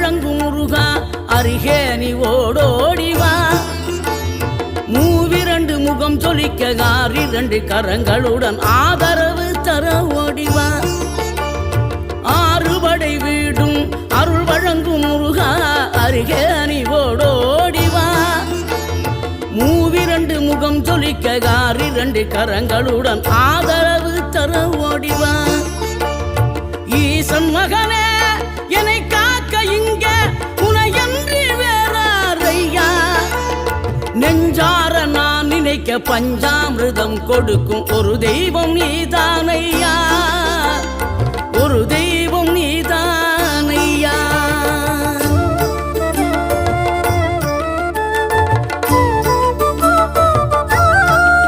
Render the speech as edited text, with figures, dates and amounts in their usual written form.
வழங்கும் முருகா அருகே நீ ஓடோடிவா மூவிரண்டு முகம் சொலிக்க ஆறிரண்டு கரங்களுடன் ஆதரவு தர ஓடிவா ஆறுபடை வீடும் அருள் வழங்கும் முருகா அருகே நீ ஓடோடிவா மூவிரண்டு முகம் சொலிக்க ஆறிரண்டு கரங்களுடன் ஆதரவு தர ஓடிவா ஈசன் மகனே என்னை காக்க இங்க உனையன்றி வேறாரையா நெஞ்சார நான் நினைக்க பஞ்சாமிர்தம் கொடுக்கும் ஒரு தெய்வம் நீதானையா ஒரு தெய்வம்